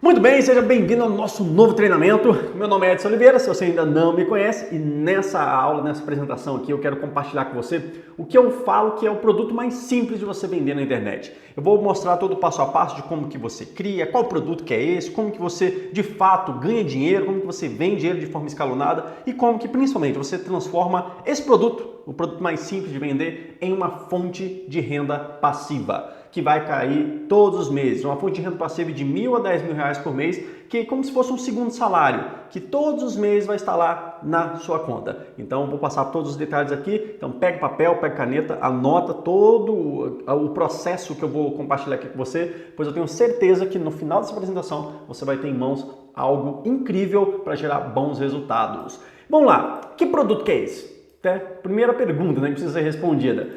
Muito bem, seja bem-vindo ao nosso novo treinamento. Meu nome é Edson Oliveira, se você ainda não me conhece, e nessa aula, nessa apresentação aqui, eu quero compartilhar com você o que eu falo que é o produto mais simples de você vender na internet. Eu vou mostrar todo o passo a passo de como que você cria, qual produto que é esse, como que você de fato ganha dinheiro, como que você vende dinheiro de forma escalonada e como que principalmente você transforma esse produto, o produto mais simples de vender, em uma fonte de renda passiva, que vai cair todos os meses. Uma fonte de renda passiva de R$1.000 a R$10.000 por mês, que é como se fosse um segundo salário, que todos os meses vai estar lá na sua conta. Então, vou passar todos os detalhes aqui. Então, pega papel, pega caneta, anota todo o processo que eu vou compartilhar aqui com você, pois eu tenho certeza que no final dessa apresentação você vai ter em mãos algo incrível para gerar bons resultados. Vamos lá, que produto que é esse? Primeira pergunta, né, que precisa ser respondida.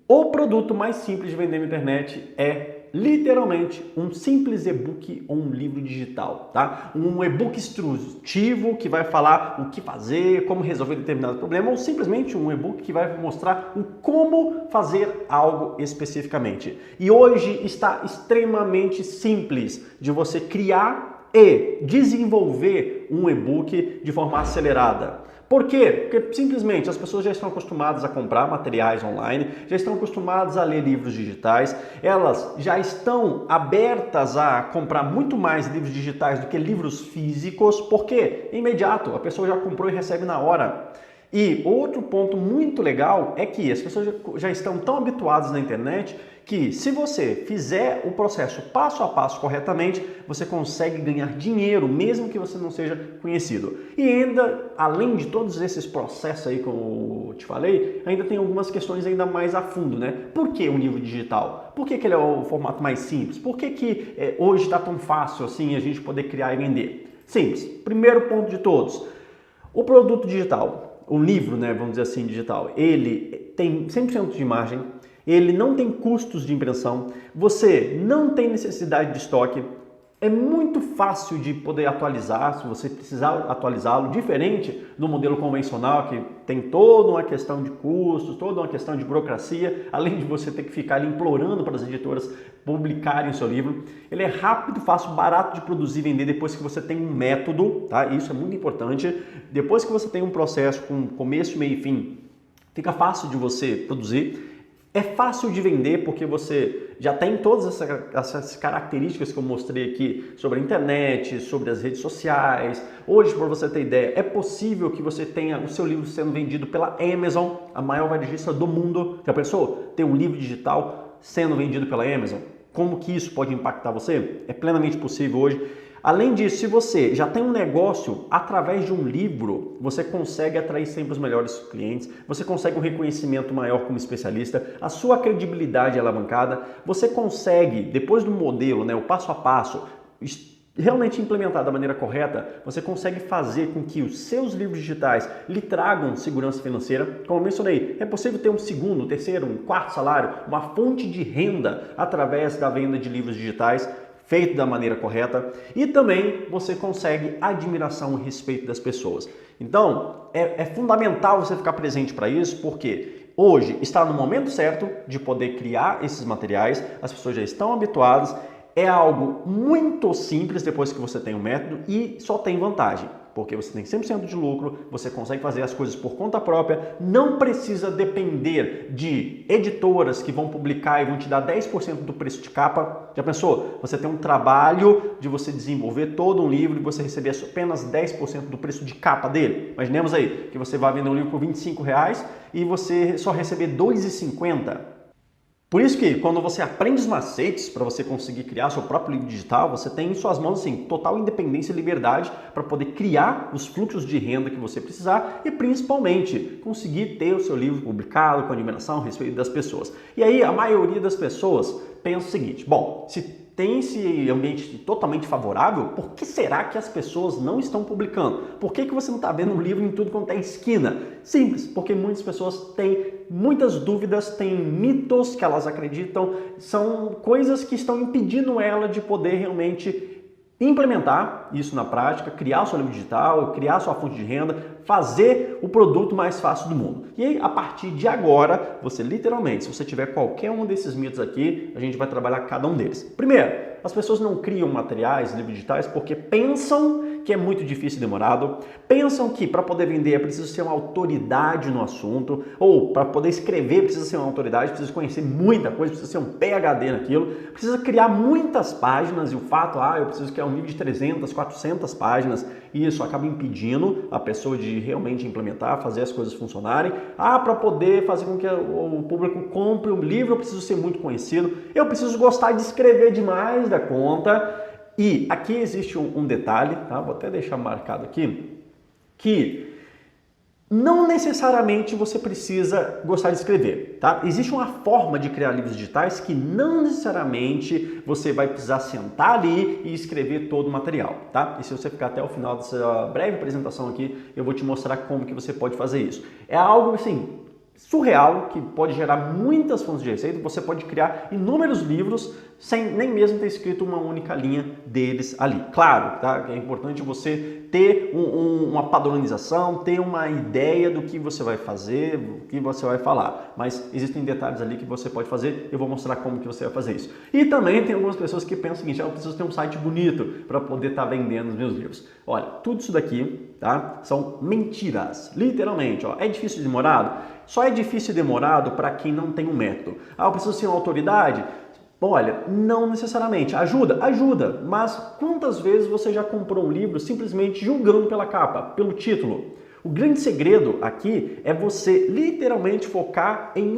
O produto mais simples de vender na internet é literalmente um simples e-book ou um livro digital, tá? Um e-book instrutivo que vai falar o que fazer, como resolver determinado problema, ou simplesmente um e-book que vai mostrar o como fazer algo especificamente. E hoje está extremamente simples de você criar e desenvolver um e-book de forma acelerada. Por quê? Porque simplesmente as pessoas já estão acostumadas a comprar materiais online, já estão acostumadas a ler livros digitais, elas já estão abertas a comprar muito mais livros digitais do que livros físicos, porque é imediato, a pessoa já comprou e recebe na hora. E outro ponto muito legal é que as pessoas já estão tão habituadas na internet que se você fizer o processo passo a passo corretamente, você consegue ganhar dinheiro mesmo que você não seja conhecido. E ainda, além de todos esses processos aí que eu te falei, ainda tem algumas questões ainda mais a fundo, né? Por que um livro digital? Por que ele é o formato mais simples? Por que hoje está tão fácil assim a gente poder criar e vender? Simples. Primeiro ponto de todos, o produto digital. Um livro, né, vamos dizer assim, digital, ele tem 100% de margem, ele não tem custos de impressão, você não tem necessidade de estoque, é muito fácil de poder atualizar, se você precisar atualizá-lo, diferente do modelo convencional que tem toda uma questão de custos, toda uma questão de burocracia, além de você ter que ficar ali implorando para as editoras publicarem o seu livro. Ele é rápido, fácil, barato de produzir e vender depois que você tem um método, tá? Isso é muito importante. Depois que você tem um processo com começo, meio e fim, fica fácil de você produzir. É fácil de vender porque você já tem todas essas características que eu mostrei aqui sobre a internet, sobre as redes sociais. Hoje, para você ter ideia, é possível que você tenha o seu livro sendo vendido pela Amazon, a maior varejista do mundo. Já pensou? Ter um livro digital sendo vendido pela Amazon? Como que isso pode impactar você? É plenamente possível hoje. Além disso, se você já tem um negócio, através de um livro, você consegue atrair sempre os melhores clientes, você consegue um reconhecimento maior como especialista, a sua credibilidade é alavancada, você consegue, depois do modelo, né, o passo a passo, realmente implementar da maneira correta, você consegue fazer com que os seus livros digitais lhe tragam segurança financeira. Como eu mencionei, é possível ter um segundo, terceiro, um quarto salário, uma fonte de renda através da venda de livros digitais, feito da maneira correta, e também você consegue admiração e respeito das pessoas. Então, é fundamental você ficar presente para isso, porque hoje está no momento certo de poder criar esses materiais, as pessoas já estão habituadas, é algo muito simples depois que você tem um método e só tem vantagem, porque você tem 100% de lucro, você consegue fazer as coisas por conta própria, não precisa depender de editoras que vão publicar e vão te dar 10% do preço de capa. Já pensou? Você tem um trabalho de você desenvolver todo um livro e você receber apenas 10% do preço de capa dele. Imaginemos aí que você vai vender um livro por R$25 e você só receber R$2,50. Por isso que quando você aprende os macetes para você conseguir criar seu próprio livro digital, você tem em suas mãos assim, total independência e liberdade para poder criar os fluxos de renda que você precisar e principalmente conseguir ter o seu livro publicado com admiração, respeito das pessoas. E aí a maioria das pessoas pensa o seguinte, bom, se tem esse ambiente totalmente favorável, por que será que as pessoas não estão publicando? Por que você não está vendo um livro em tudo quanto é esquina? Simples, porque muitas pessoas têm muitas dúvidas, têm mitos que elas acreditam, são coisas que estão impedindo ela de poder realmente implementar isso na prática, criar o seu livro digital, criar a sua fonte de renda, fazer o produto mais fácil do mundo. E aí, a partir de agora, você literalmente, se você tiver qualquer um desses mitos aqui, a gente vai trabalhar cada um deles. Primeiro, As pessoas não criam materiais, livros digitais, porque pensam que é muito difícil e demorado, pensam que para poder vender é preciso ser uma autoridade no assunto, ou para poder escrever precisa ser uma autoridade, precisa conhecer muita coisa, precisa ser um PhD naquilo, precisa criar muitas páginas e o fato, eu preciso criar um livro de 300, 400 páginas, e isso acaba impedindo a pessoa de realmente implementar, fazer as coisas funcionarem. Para poder fazer com que o público compre o livro, eu preciso ser muito conhecido, eu preciso gostar de escrever demais da conta. E aqui existe um detalhe, tá? Vou até deixar marcado aqui, que não necessariamente você precisa gostar de escrever, tá? Existe uma forma de criar livros digitais que não necessariamente você vai precisar sentar ali e escrever todo o material, tá? E se você ficar até o final dessa breve apresentação aqui, eu vou te mostrar como que você pode fazer isso. É algo assim surreal, que pode gerar muitas fontes de receita. Você pode criar inúmeros livros sem nem mesmo ter escrito uma única linha deles ali. Claro, tá? É importante você ter uma padronização, ter uma ideia do que você vai fazer, do que você vai falar. Mas existem detalhes ali que você pode fazer, eu vou mostrar como que você vai fazer isso. E também tem algumas pessoas que pensam o seguinte, eu preciso ter um site bonito para poder estar vendendo os meus livros. Olha, tudo isso daqui, tá? São mentiras, literalmente. É difícil e demorado? Só é difícil e demorado para quem não tem um método. Eu preciso ser uma autoridade? Olha, não necessariamente. Ajuda? Ajuda. Mas quantas vezes você já comprou um livro simplesmente julgando pela capa, pelo título? O grande segredo aqui é você literalmente focar em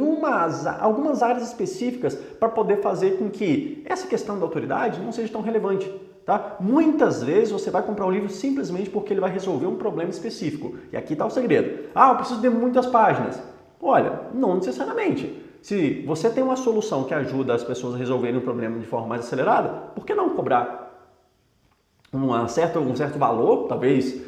algumas áreas específicas para poder fazer com que essa questão da autoridade não seja tão relevante. Tá? Muitas vezes você vai comprar um livro simplesmente porque ele vai resolver um problema específico. E aqui está o segredo. Eu preciso de muitas páginas. Olha, não necessariamente. Se você tem uma solução que ajuda as pessoas a resolverem um problema de forma mais acelerada, por que não cobrar um certo valor, talvez,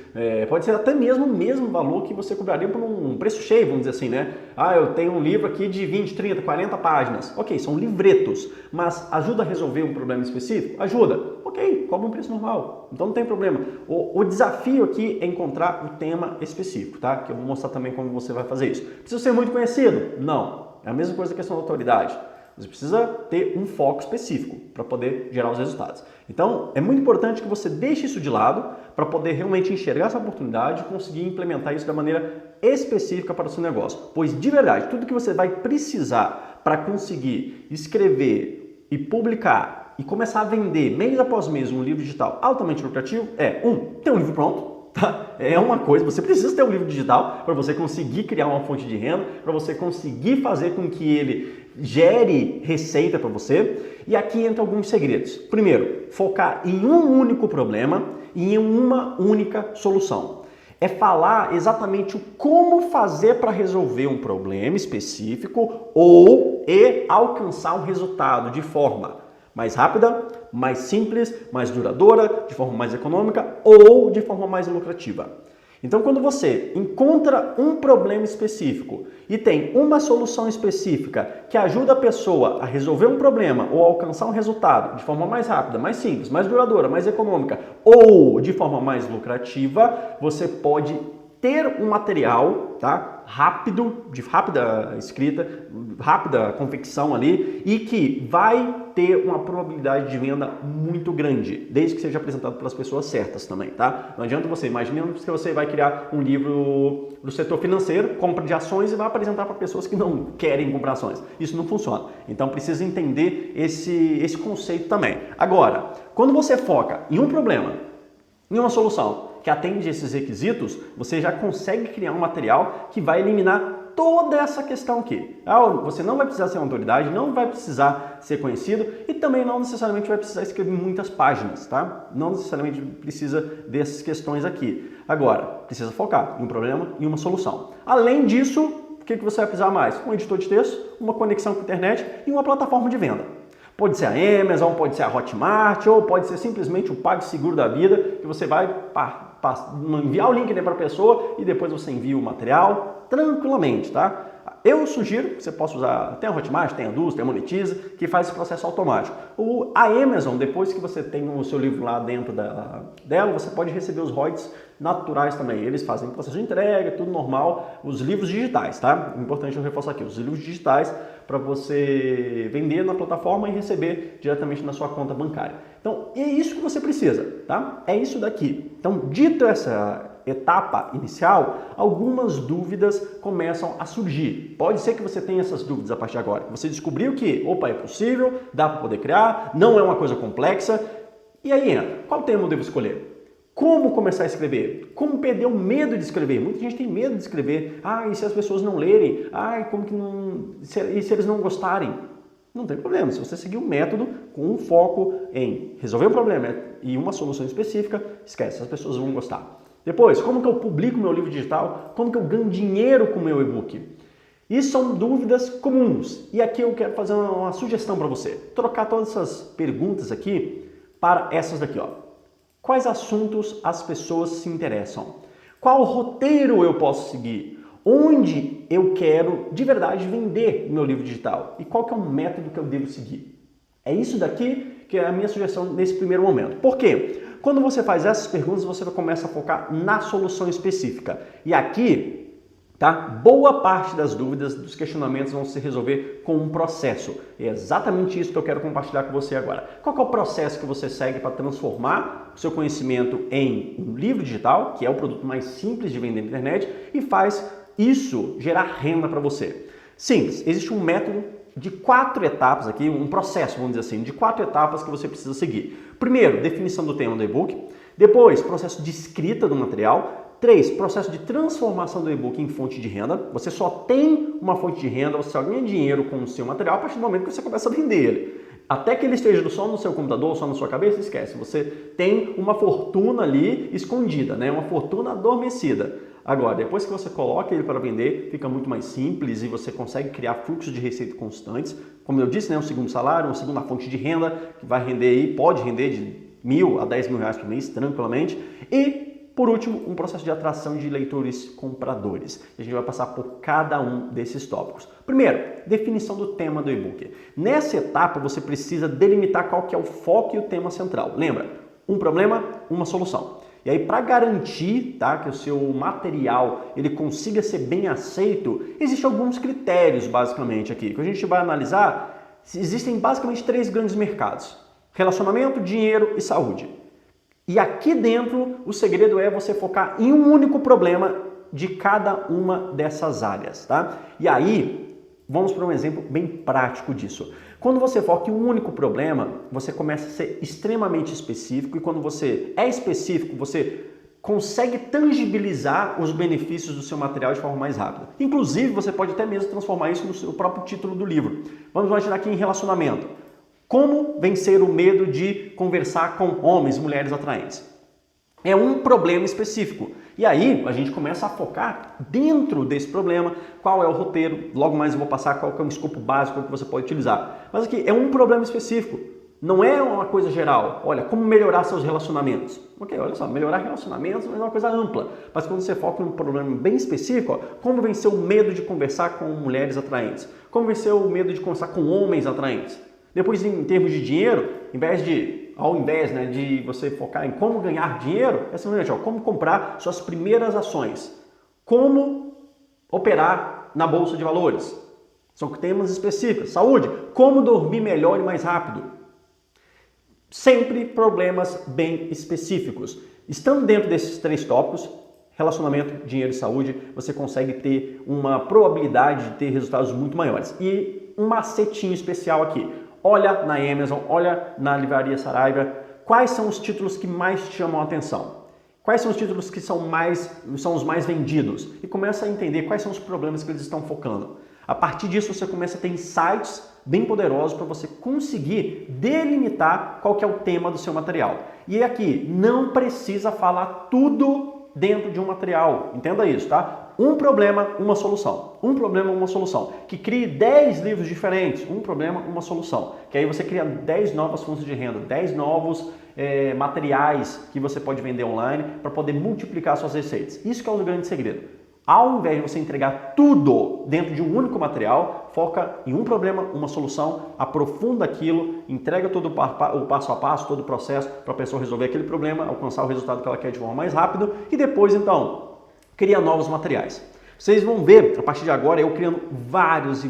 pode ser até mesmo o mesmo valor que você cobraria por um preço cheio, vamos dizer assim, né? Eu tenho um livro aqui de 20, 30, 40 páginas. Ok, são livretos, mas ajuda a resolver um problema específico? Ajuda. Ok, cobra um preço normal, então não tem problema. O desafio aqui é encontrar o tema específico, tá? Que eu vou mostrar também como você vai fazer isso. Precisa ser muito conhecido? Não. É a mesma coisa da questão da autoridade. Você precisa ter um foco específico para poder gerar os resultados. Então, é muito importante que você deixe isso de lado para poder realmente enxergar essa oportunidade e conseguir implementar isso da maneira específica para o seu negócio. Pois, de verdade, tudo que você vai precisar para conseguir escrever e publicar e começar a vender mês após mês um livro digital altamente lucrativo ter um livro pronto. É uma coisa, você precisa ter um livro digital para você conseguir criar uma fonte de renda, para você conseguir fazer com que ele gere receita para você. E aqui entram alguns segredos. Primeiro, focar em um único problema e em uma única solução. É falar exatamente o como fazer para resolver um problema específico e alcançar um resultado de forma mais rápida, mais simples, mais duradoura, de forma mais econômica ou de forma mais lucrativa. Então, quando você encontra um problema específico e tem uma solução específica que ajuda a pessoa a resolver um problema ou alcançar um resultado de forma mais rápida, mais simples, mais duradoura, mais econômica ou de forma mais lucrativa, você pode ter um material, tá? Rápido, de rápida escrita, rápida confecção ali e que vai ter uma probabilidade de venda muito grande, desde que seja apresentado pelas pessoas certas também, tá? Não adianta você, imaginando que você vai criar um livro do setor financeiro, compra de ações e vai apresentar para pessoas que não querem comprar ações. Isso não funciona. Então precisa entender esse conceito também. Agora, quando você foca em um problema, em uma solução que atende esses requisitos, você já consegue criar um material que vai eliminar toda essa questão aqui. Você não vai precisar ser uma autoridade, não vai precisar ser conhecido e também não necessariamente vai precisar escrever muitas páginas, tá? Não necessariamente precisa dessas questões aqui. Agora, precisa focar em um problema e uma solução. Além disso, o que você vai precisar mais? Um editor de texto, uma conexão com a internet e uma plataforma de venda. Pode ser a Amazon, pode ser a Hotmart ou pode ser simplesmente o PagSeguro da vida, que você vai enviar o link para a pessoa e depois você envia o material tranquilamente, tá? Eu sugiro que você possa usar, tem a Hotmart, tem a Duz, tem a Monetize, que faz esse processo automático. A Amazon, depois que você tem o seu livro lá dentro dela, você pode receber os royalties naturais também. Eles fazem processo de entrega, tudo normal. Os livros digitais, tá? Importante eu reforçar aqui, os livros digitais para você vender na plataforma e receber diretamente na sua conta bancária. Então, é isso que você precisa, tá? É isso daqui. Então, dito essa etapa inicial, algumas dúvidas começam a surgir. Pode ser que você tenha essas dúvidas a partir de agora. Você descobriu que, opa, é possível, dá para poder criar, não é uma coisa complexa. E aí entra, qual tema eu devo escolher? Como começar a escrever? Como perder o medo de escrever? Muita gente tem medo de escrever. Ah, e se as pessoas não lerem? Ah, como que não... E se eles não gostarem? Não tem problema. Se você seguir um método com um foco em resolver um problema e uma solução específica, esquece, as pessoas vão gostar. Depois, como que eu publico meu livro digital? Como que eu ganho dinheiro com o meu e-book? Isso são dúvidas comuns. E aqui eu quero fazer uma sugestão para você. Trocar todas essas perguntas aqui para essas daqui, ó. Quais assuntos as pessoas se interessam? Qual roteiro eu posso seguir? Onde eu quero de verdade vender o meu livro digital? E qual que é o método que eu devo seguir? É isso daqui que é a minha sugestão nesse primeiro momento. Por quê? Quando você faz essas perguntas, você começa a focar na solução específica. E aqui, tá? Boa parte das dúvidas, dos questionamentos vão se resolver com um processo. E é exatamente isso que eu quero compartilhar com você agora. Qual que é o processo que você segue para transformar o seu conhecimento em um livro digital, que é o produto mais simples de vender na internet, e faz isso gerar renda para você? Simples, existe um método de 4 etapas aqui, um processo, vamos dizer assim, de 4 etapas que você precisa seguir. Primeiro, definição do tema do e-book. Depois, processo de escrita do material. 3, processo de transformação do e-book em fonte de renda. Você só tem uma fonte de renda, você só ganha dinheiro com o seu material a partir do momento que você começa a vender ele. Até que ele esteja só no seu computador, só na sua cabeça, esquece. Você tem uma fortuna ali escondida, né? Uma fortuna adormecida. Agora, depois que você coloca ele para vender, fica muito mais simples e você consegue criar fluxos de receita constantes. Como eu disse, né? Um segundo salário, uma segunda fonte de renda, que vai render aí, pode render de R$1.000 a R$10.000 por mês, tranquilamente. E, por último, um processo de atração de leitores compradores. A gente vai passar por cada um desses tópicos. Primeiro, definição do tema do e-book. Nessa etapa, você precisa delimitar qual que é o foco e o tema central. Lembra? Um problema, uma solução. E aí, para garantir, tá, que o seu material ele consiga ser bem aceito, existem alguns critérios, basicamente, aqui, que a gente vai analisar. Existem basicamente 3 grandes mercados: relacionamento, dinheiro e saúde. E aqui dentro, o segredo é você focar em um único problema de cada uma dessas áreas, tá? E aí, vamos para um exemplo bem prático disso. Quando você foca em um único problema, você começa a ser extremamente específico, e quando você é específico, você consegue tangibilizar os benefícios do seu material de forma mais rápida. Inclusive, você pode até mesmo transformar isso no seu próprio título do livro. Vamos imaginar aqui em relacionamento. Como vencer o medo de conversar com homens e mulheres atraentes? É um problema específico. E aí a gente começa a focar dentro desse problema, qual é o roteiro, logo mais eu vou passar qual que é o escopo básico que você pode utilizar. Mas aqui é um problema específico, não é uma coisa geral. Olha, como melhorar seus relacionamentos. Ok, olha só, melhorar relacionamentos é uma coisa ampla. Mas quando você foca em um problema bem específico, ó, como vencer o medo de conversar com mulheres atraentes? Como vencer o medo de conversar com homens atraentes? Depois, em termos de dinheiro, ao invés de você focar em como ganhar dinheiro, é simplesmente como comprar suas primeiras ações, como operar na bolsa de valores. São temas específicos. Saúde, como dormir melhor e mais rápido. Sempre problemas bem específicos. Estando dentro desses 3 tópicos, relacionamento, dinheiro e saúde, você consegue ter uma probabilidade de ter resultados muito maiores. E um macetinho especial aqui. Olha na Amazon, olha na Livraria Saraiva, quais são os títulos que mais te chamam a atenção? Quais são os títulos que são os mais vendidos? E começa a entender quais são os problemas que eles estão focando. A partir disso, você começa a ter insights bem poderosos para você conseguir delimitar qual que é o tema do seu material. E aqui, não precisa falar tudo dentro de um material. Entenda isso, tá? Um problema, uma solução. Um problema, uma solução. Que crie 10 livros diferentes. Um problema, uma solução. Que aí você cria 10 novas fontes de renda, 10 novos materiais que você pode vender online para poder multiplicar suas receitas. Isso que é o grande segredo. Ao invés de você entregar tudo dentro de um único material, foca em um problema, uma solução, aprofunda aquilo, entrega todo o passo a passo, todo o processo para a pessoa resolver aquele problema, alcançar o resultado que ela quer de forma mais rápida e depois, então, cria novos materiais. Vocês vão ver, a partir de agora, eu criando vários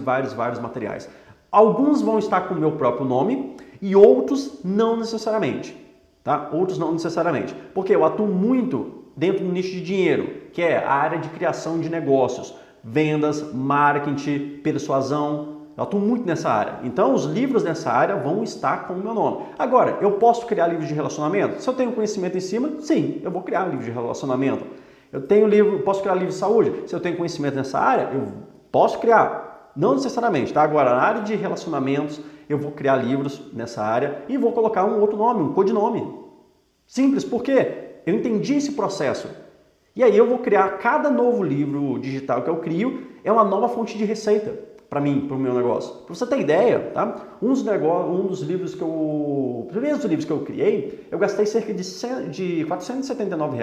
materiais. Alguns vão estar com o meu próprio nome e outros não necessariamente, tá? Outros não necessariamente, porque eu atuo muito dentro do nicho de dinheiro, que é a área de criação de negócios, vendas, marketing, persuasão. Eu atuo muito nessa área. Então, os livros nessa área vão estar com o meu nome. Agora, eu posso criar livros de relacionamento? Se eu tenho conhecimento em cima, sim, eu vou criar livros de relacionamento. Posso criar livro de saúde? Se eu tenho conhecimento nessa área, eu posso criar. Não necessariamente, tá? Agora, na área de relacionamentos, eu vou criar livros nessa área e vou colocar um outro nome, um codinome. Simples, por quê? Eu entendi esse processo. E aí eu vou criar, cada novo livro digital que eu crio é uma nova fonte de receita para mim, para o meu negócio. Para você ter ideia, tá? Os primeiros livros que eu criei, eu gastei cerca de R$ 479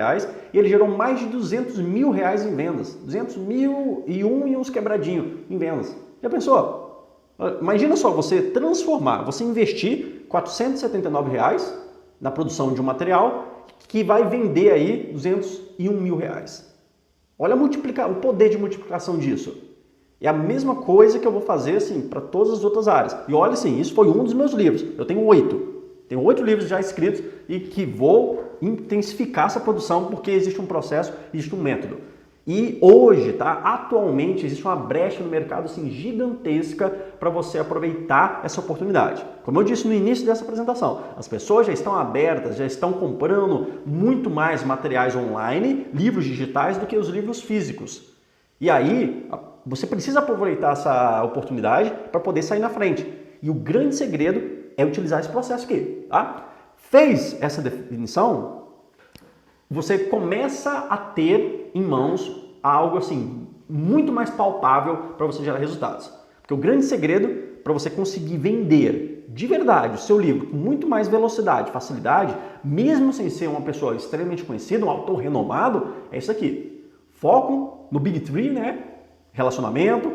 e ele gerou mais de R$ 200 mil em vendas. 200.001 e uns quebradinhos em vendas. Já pensou? Imagina só, você investir R$ 479 na produção de um material que vai vender aí R$ 201 mil. Olha o poder de multiplicação disso. É a mesma coisa que eu vou fazer assim para todas as outras áreas. E olha assim, isso foi um dos meus livros. Eu tenho 8. Tenho 8 livros já escritos e que vou intensificar essa produção porque existe um processo, existe um método. E hoje, tá? Atualmente existe uma brecha no mercado assim gigantesca para você aproveitar essa oportunidade. Como eu disse no início dessa apresentação, as pessoas já estão abertas, já estão comprando muito mais materiais online, livros digitais, do que os livros físicos. E aí, você precisa aproveitar essa oportunidade para poder sair na frente. E o grande segredo é utilizar esse processo aqui, tá? Fez essa definição, você começa a ter em mãos algo assim muito mais palpável para você gerar resultados. Porque o grande segredo para você conseguir vender de verdade o seu livro com muito mais velocidade, facilidade, mesmo sem ser uma pessoa extremamente conhecida, um autor renomado, é isso aqui. Foco no Big Three, né? Relacionamento,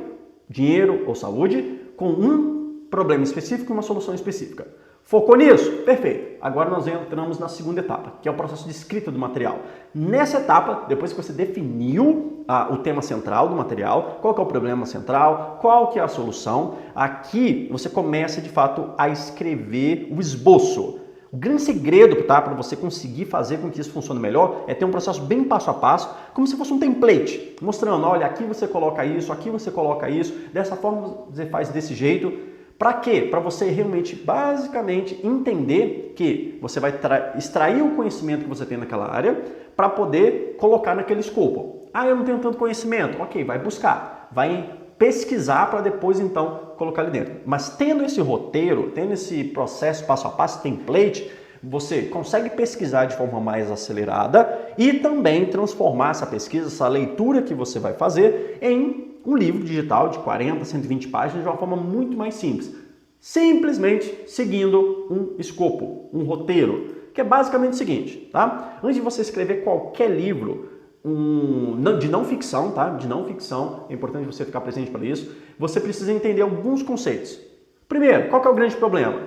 dinheiro ou saúde, com um problema específico e uma solução específica. Focou nisso? Perfeito. Agora nós entramos na segunda etapa, que é o processo de escrita do material. Nessa etapa, depois que você definiu o tema central do material, qual que é o problema central, qual que é a solução, aqui você começa de fato a escrever o esboço. O grande segredo, tá, para você conseguir fazer com que isso funcione melhor é ter um processo bem passo a passo, como se fosse um template, mostrando, olha, aqui você coloca isso, aqui você coloca isso, dessa forma você faz desse jeito. Para quê? Para você realmente, basicamente, entender que você vai extrair o conhecimento que você tem naquela área para poder colocar naquele escopo. Ah, eu não tenho tanto conhecimento. Ok, vai buscar, vai pesquisar para depois então colocar ali dentro. Mas tendo esse roteiro, tendo esse processo passo a passo, template, você consegue pesquisar de forma mais acelerada e também transformar essa pesquisa, essa leitura que você vai fazer em um livro digital de 40, 120 páginas de uma forma muito mais simples. Simplesmente seguindo um escopo, um roteiro, que é basicamente o seguinte, tá? Antes de você escrever qualquer livro, de não ficção, tá? De não ficção, é importante você ficar presente para isso. Você precisa entender alguns conceitos. Primeiro, qual que é o grande problema?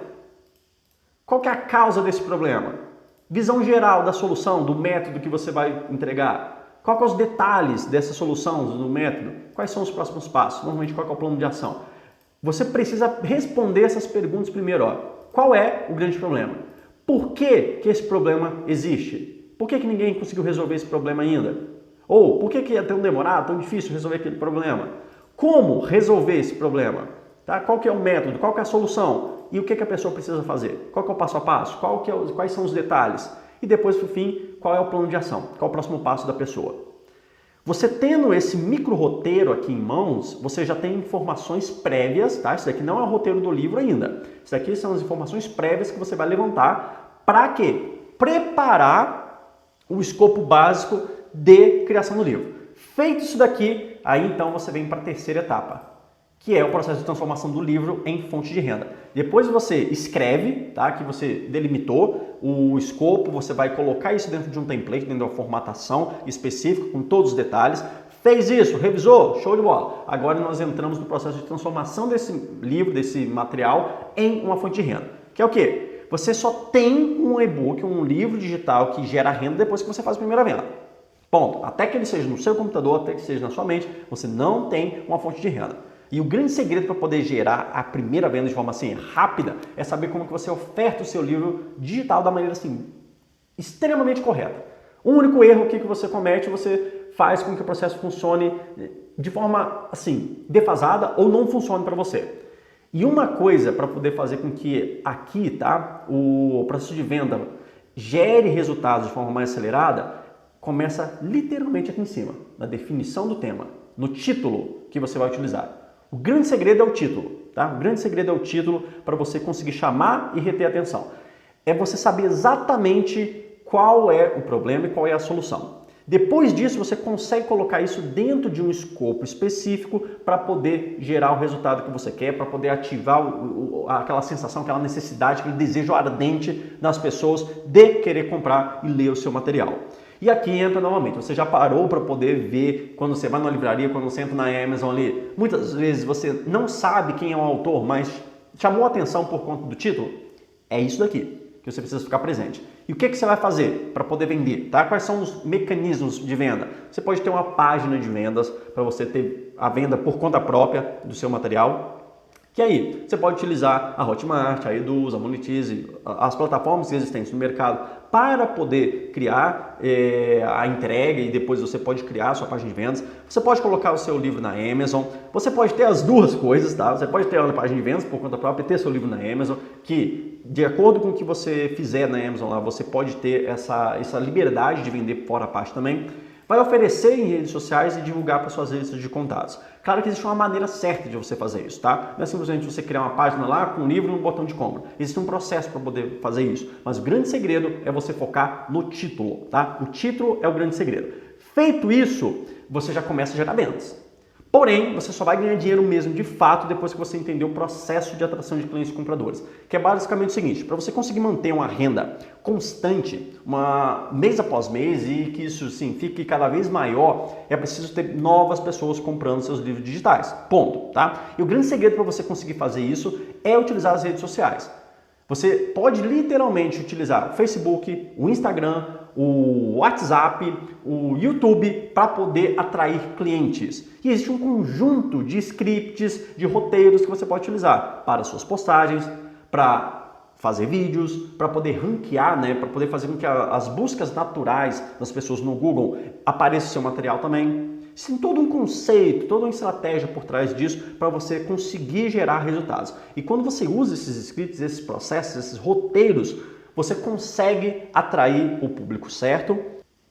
Qual que é a causa desse problema? Visão geral da solução, do método que você vai entregar. Qual que é os detalhes dessa solução, do método? Quais são os próximos passos? Normalmente, qual que é o plano de ação? Você precisa responder essas perguntas primeiro. Qual é o grande problema? Por que esse problema existe? Por que ninguém conseguiu resolver esse problema ainda? Ou por que é tão demorado, tão difícil resolver aquele problema? Como resolver esse problema? Tá? Qual que é o método? Qual que é a solução? E o que a pessoa precisa fazer? Qual que é o passo a passo? Quais são os detalhes? E depois, por fim, qual é o plano de ação? Qual é o próximo passo da pessoa? Você tendo esse micro roteiro aqui em mãos, você já tem informações prévias, tá? Isso daqui não é o roteiro do livro ainda. Isso daqui são as informações prévias que você vai levantar para quê? Preparar o escopo básico de criação do livro. Feito isso daqui, aí então você vem para a terceira etapa, que é o processo de transformação do livro em fonte de renda. Depois você escreve, tá? Que você delimitou o escopo, você vai colocar isso dentro de um template, dentro de uma formatação específica, com todos os detalhes. Fez isso, revisou, show de bola. Agora nós entramos no processo de transformação desse livro, desse material, em uma fonte de renda. Que é o quê? Você só tem um e-book, um livro digital que gera renda depois que você faz a primeira venda. Ponto. Até que ele seja no seu computador, até que seja na sua mente, você não tem uma fonte de renda. E o grande segredo para poder gerar a primeira venda de forma assim rápida é saber como que você oferta o seu livro digital da maneira assim extremamente correta. O único erro que você comete, você faz com que o processo funcione de forma assim defasada ou não funcione para você. E uma coisa para poder fazer com que aqui, tá, o processo de venda gere resultados de forma mais acelerada, começa literalmente aqui em cima, na definição do tema, no título que você vai utilizar. O grande segredo é o título, tá? O grande segredo é o título para você conseguir chamar e reter a atenção. É você saber exatamente qual é o problema e qual é a solução. Depois disso, você consegue colocar isso dentro de um escopo específico para poder gerar o resultado que você quer, para poder ativar aquela sensação, aquela necessidade, aquele desejo ardente das pessoas de querer comprar e ler o seu material. E aqui entra novamente, você já parou para poder ver quando você vai na livraria, quando você entra na Amazon ali, muitas vezes você não sabe quem é o autor, mas chamou a atenção por conta do título? É isso daqui que você precisa ficar presente. E o que você vai fazer para poder vender? Tá? Quais são os mecanismos de venda? Você pode ter uma página de vendas para você ter a venda por conta própria do seu material. Que aí você pode utilizar a Hotmart, a Eduz, a Monetize, as plataformas existentes no mercado para poder criar a entrega e depois você pode criar a sua página de vendas. Você pode colocar o seu livro na Amazon. Você pode ter as duas coisas, tá? Você pode ter uma página de vendas por conta própria e ter seu livro na Amazon, que de acordo com o que você fizer na Amazon lá, você pode ter essa liberdade de vender fora a parte também. Vai oferecer em redes sociais e divulgar para suas listas de contatos. Claro que existe uma maneira certa de você fazer isso, tá? Não é simplesmente você criar uma página lá com um livro e um botão de compra. Existe um processo para poder fazer isso. Mas o grande segredo é você focar no título, tá? O título é o grande segredo. Feito isso, você já começa a gerar vendas. Porém, você só vai ganhar dinheiro mesmo de fato depois que você entender o processo de atração de clientes e compradores. Que é basicamente o seguinte, para você conseguir manter uma renda constante, mês após mês, e que isso sim fique cada vez maior, é preciso ter novas pessoas comprando seus livros digitais. Ponto, tá? E o grande segredo para você conseguir fazer isso é utilizar as redes sociais. Você pode literalmente utilizar o Facebook, o Instagram, o WhatsApp, o YouTube para poder atrair clientes. E existe um conjunto de scripts, de roteiros que você pode utilizar para suas postagens, para fazer vídeos, para poder ranquear, né, para poder fazer com que as buscas naturais das pessoas no Google apareça o seu material também. Tem todo um conceito, toda uma estratégia por trás disso para você conseguir gerar resultados. E quando você usa esses scripts, esses processos, esses roteiros, você consegue atrair o público certo.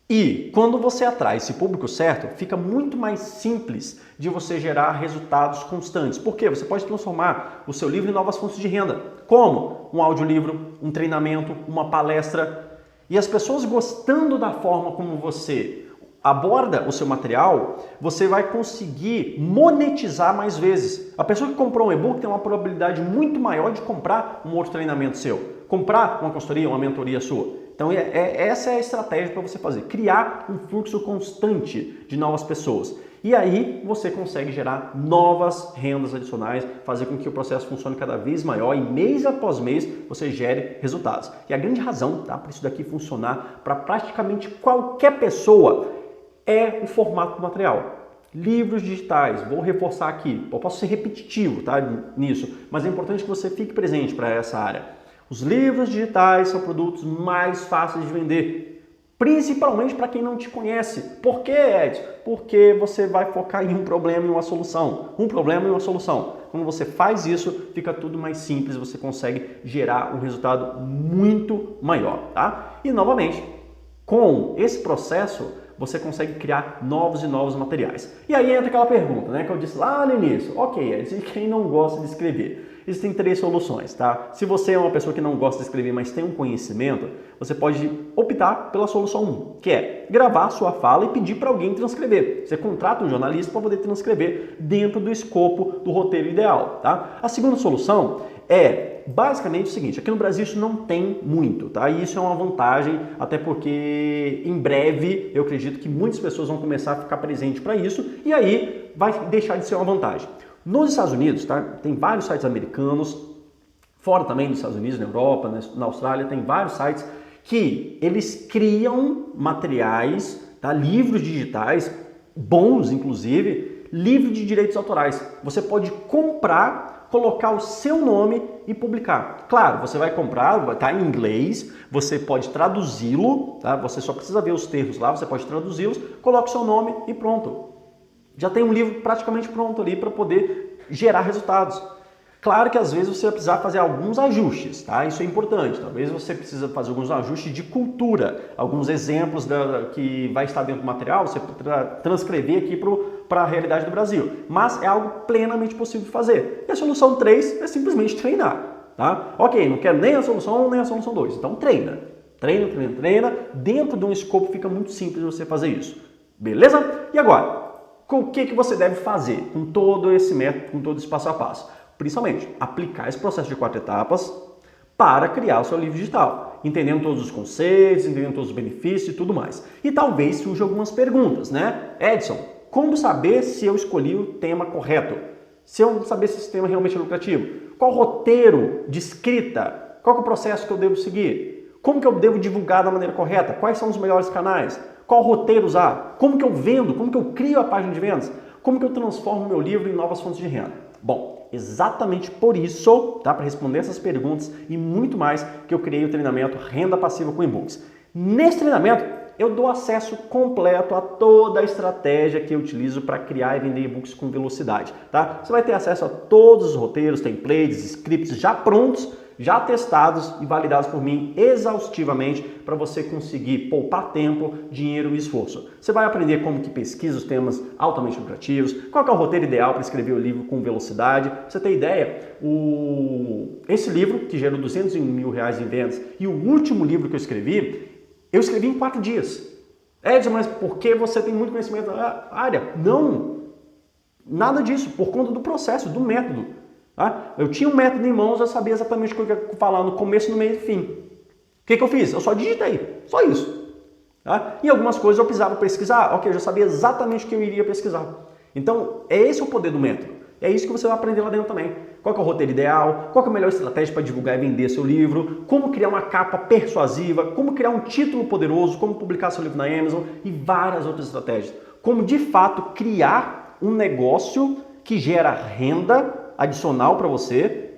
E quando você atrai esse público certo, fica muito mais simples de você gerar resultados constantes. Por quê? Você pode transformar o seu livro em novas fontes de renda. Como? Um audiolivro, um treinamento, uma palestra. E as pessoas gostando da forma como você aborda o seu material, você vai conseguir monetizar mais vezes. A pessoa que comprou um e-book tem uma probabilidade muito maior de comprar um outro treinamento seu, comprar uma consultoria, uma mentoria sua. Então essa é a estratégia para você fazer, criar um fluxo constante de novas pessoas. E aí você consegue gerar novas rendas adicionais, fazer com que o processo funcione cada vez maior e mês após mês você gere resultados. E a grande razão, tá, para isso daqui funcionar para praticamente qualquer pessoa é o formato do material. Livros digitais, vou reforçar aqui, eu posso ser repetitivo, tá, nisso, mas é importante que você fique presente para essa área. Os livros digitais são produtos mais fáceis de vender, principalmente para quem não te conhece. Por quê, Edson? Porque você vai focar em um problema e uma solução. Um problema e uma solução. Quando você faz isso, fica tudo mais simples, você consegue gerar um resultado muito maior, tá? E novamente, com esse processo, você consegue criar novos e novos materiais. E aí entra aquela pergunta, né, que eu disse lá no início. Ok, Edson, e quem não gosta de escrever? Existem 3 soluções, tá? Se você é uma pessoa que não gosta de escrever, mas tem um conhecimento, você pode optar pela solução 1, que é gravar sua fala e pedir para alguém transcrever. Você contrata um jornalista para poder transcrever dentro do escopo do roteiro ideal, tá? A segunda solução é basicamente o seguinte, aqui no Brasil isso não tem muito, tá? E isso é uma vantagem, até porque em breve eu acredito que muitas pessoas vão começar a ficar presentes para isso e aí vai deixar de ser uma vantagem. Nos Estados Unidos, tá? Tem vários sites americanos, fora também dos Estados Unidos, na Europa, na Austrália, tem vários sites que eles criam materiais, tá? Livros digitais, bons inclusive, livre de direitos autorais. você pode comprar, colocar o seu nome e publicar. Claro, você vai comprar, vai estar em inglês, você pode traduzi-lo, tá? Você só precisa ver os termos lá, você pode traduzi-los, coloca o seu nome e pronto. Já tem um livro praticamente pronto ali para poder gerar resultados. Claro que às vezes você vai precisar fazer alguns ajustes, tá? Isso é importante. Talvez você precise fazer alguns ajustes de cultura, alguns exemplos que vai estar dentro do material, você transcrever aqui para a realidade do Brasil. Mas é algo plenamente possível de fazer. E a solução 3 é simplesmente treinar, tá? Ok, não quero nem a solução 1 nem a solução 2. Então treina. Treina. Dentro de um escopo fica muito simples você fazer isso. Beleza? E agora, o que você deve fazer com todo esse método, com todo esse passo a passo? Principalmente, aplicar esse processo de 4 etapas para criar o seu livro digital, entendendo todos os conceitos, entendendo todos os benefícios e tudo mais. E talvez surjam algumas perguntas, né? Edson, como saber se eu escolhi o tema correto? Se eu saber se esse tema realmente é lucrativo? Qual roteiro de escrita? Qual é o processo que eu devo seguir? Como que eu devo divulgar da maneira correta? Quais são os melhores canais? Qual roteiro usar? Como que eu vendo? Como que eu crio a página de vendas? Como que eu transformo meu livro em novas fontes de renda? Bom, exatamente por isso, tá? Para responder essas perguntas e muito mais, que eu criei o treinamento Renda Passiva com e-books. Nesse treinamento, eu dou acesso completo a toda a estratégia que eu utilizo para criar e vender e-books com velocidade, tá? Você vai ter acesso a todos os roteiros, templates, scripts já prontos, já testados e validados por mim exaustivamente para você conseguir poupar tempo, dinheiro e esforço. Você vai aprender como que pesquisa os temas altamente lucrativos, qual que é o roteiro ideal para escrever o livro com velocidade. Pra você ter ideia, esse livro, que gerou R$200 mil em vendas, e o último livro que eu escrevi em 4 dias. Edson, mas por que você tem muito conhecimento na área? Não, nada disso, por conta do processo, do método. Tá? Eu tinha um método em mãos, eu sabia exatamente o que eu ia falar no começo, no meio e no fim. O que eu fiz? Eu só digitei, só isso. Tá? E algumas coisas eu precisava pesquisar, ok, eu já sabia exatamente o que eu iria pesquisar. Então, esse é o poder do método. É isso que você vai aprender lá dentro também. Qual que é o roteiro ideal, qual que é a melhor estratégia para divulgar e vender seu livro, como criar uma capa persuasiva, como criar um título poderoso, como publicar seu livro na Amazon e várias outras estratégias. Como, de fato, criar um negócio que gera renda adicional para você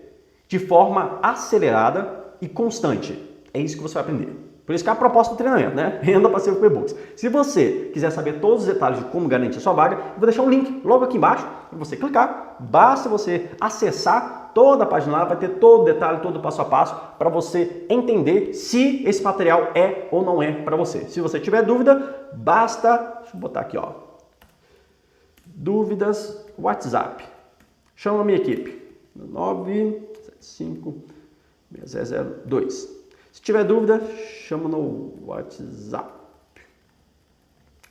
de forma acelerada e constante. É isso que você vai aprender. Por isso que é a proposta do treinamento, né? Renda Passiva com e-books. Se você quiser saber todos os detalhes de como garantir a sua vaga, eu vou deixar um link logo aqui embaixo para você clicar. Basta você acessar toda a página lá, vai ter todo o detalhe, todo o passo a passo para você entender se esse material é ou não é para você. Se você tiver dúvida, basta... Deixa eu botar aqui, ó. Dúvidas, WhatsApp. Chama a minha equipe, 975-6002. Se tiver dúvida, chama no WhatsApp.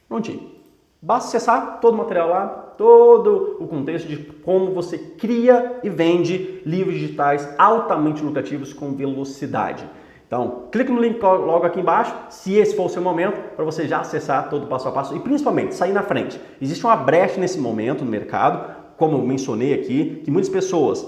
Prontinho. Basta acessar todo o material lá, todo o contexto de como você cria e vende livros digitais altamente lucrativos com velocidade. Então, clique no link logo aqui embaixo, se esse for o seu momento, para você já acessar todo o passo a passo e principalmente sair na frente. Existe uma brecha nesse momento no mercado, como eu mencionei aqui, que muitas pessoas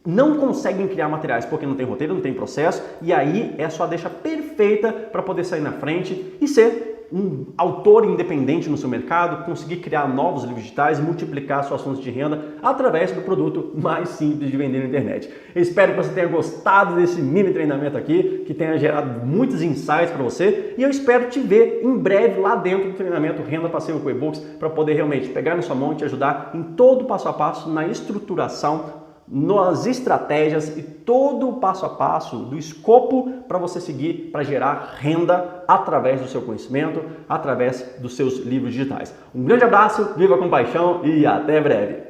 não conseguem criar materiais porque não tem roteiro, não tem processo, e aí é a sua deixa perfeita para poder sair na frente e ser um autor independente no seu mercado, conseguir criar novos livros digitais e multiplicar suas fontes de renda através do produto mais simples de vender na internet. Eu espero que você tenha gostado desse mini treinamento aqui, que tenha gerado muitos insights para você, e eu espero te ver em breve lá dentro do treinamento Renda Passiva com e-books para poder realmente pegar na sua mão e te ajudar em todo o passo a passo na estruturação, nas estratégias e todo o passo a passo do escopo para você seguir para gerar renda através do seu conhecimento, através dos seus livros digitais. Um grande abraço, viva com paixão e até breve!